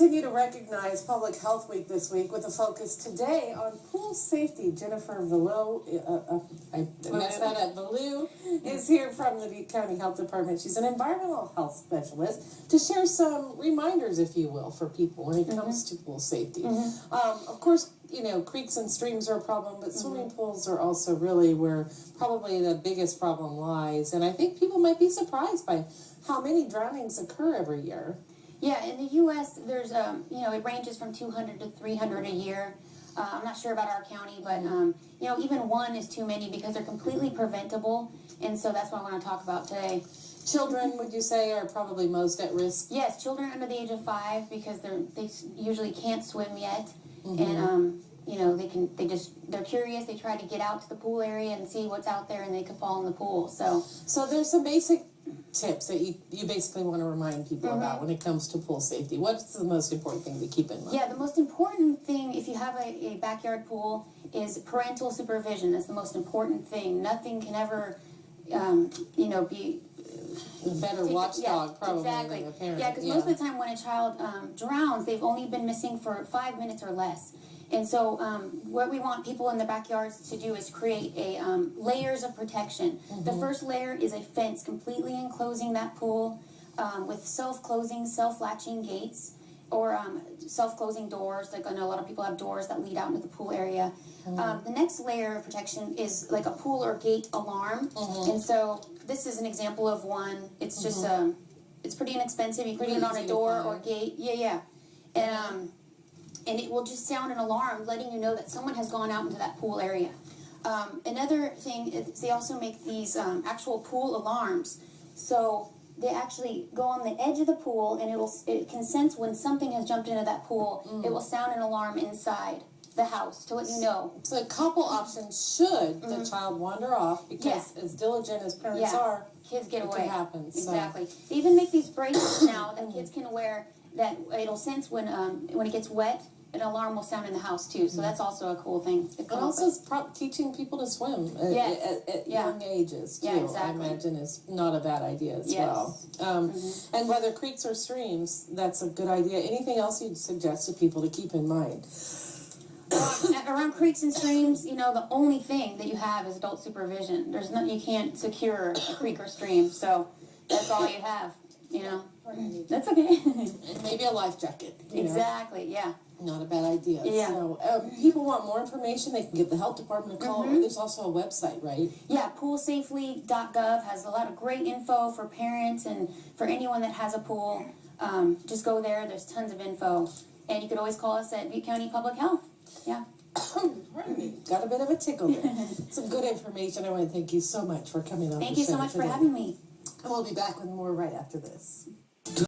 continue to recognize Public Health Week this week with a focus today on pool safety. Jennifer Veilleaux, I messed that up, Veilleaux, is here from the Butte County Health Department. She's an environmental health specialist to share some reminders, if you will, for people when it comes to pool safety. Of course, you know, creeks and streams are a problem, but swimming pools are also really where probably the biggest problem lies. And I think people might be surprised by how many drownings occur every year. Yeah, in the U.S., there's, you know, it ranges from 200 to 300 a year. I'm not sure about our county, but, you know, even one is too many because they're completely preventable, and so that's what I want to talk about today. Children, would you say, are probably most at risk? Yes, children under the age of 5 because they usually can't swim yet, and, you know, they're curious, they try to get out to the pool area and see what's out there, and they could fall in the pool, so there's some basic tips that you basically want to remind people about when it comes to pool safety. What's the most important thing to keep in mind? Yeah, the most important thing if you have a backyard pool is parental supervision. That's the most important thing. Nothing can ever, you know, be a better watchdog probably than a parent. Yeah, because most of the time when a child drowns, they've only been missing for 5 minutes or less. And so what we want people in the backyards to do is create a layers of protection. The first layer is a fence completely enclosing that pool with self-closing, self-latching gates or self-closing doors. Like I know a lot of people have doors that lead out into the pool area. The next layer of protection is like a pool or gate alarm. And so this is an example of one. It's just, it's pretty inexpensive. You can put it on a door or gate. Yeah. And it will just sound an alarm letting you know that someone has gone out into that pool area. Another thing is they also make these actual pool alarms. So they actually go on the edge of the pool and it can sense when something has jumped into that pool. It will sound an alarm inside the house to let you know. So a couple options should the child wander off because as diligent as parents are, kids get away. It can happen. Exactly. They even make these bracelets now that kids can wear that it'll sense when it gets wet, an alarm will sound in the house too. So that's also a cool thing. And also teaching people to swim at young ages too. Yeah, exactly. I imagine is not a bad idea as well. And whether creeks or streams, that's a good idea. Anything else you'd suggest to people to keep in mind? Around creeks and streams, you know, the only thing that you have is adult supervision. There's no, you can't secure a creek or stream, so that's all you have. You know, that's okay. And maybe a life jacket. Exactly. Yeah. Not a bad idea. Yeah. So, people want more information, they can give the health department a call. There's also a website, right? Yeah, poolsafely.gov has a lot of great info for parents and for anyone that has a pool. Just go there. There's tons of info. And you could always call us at Butte County Public Health. Yeah. Pardon me. Got a bit of a tickle there. Some good information. I want to thank you so much for coming on Thank the you show so much today. for having me. And we'll be back with more right after this.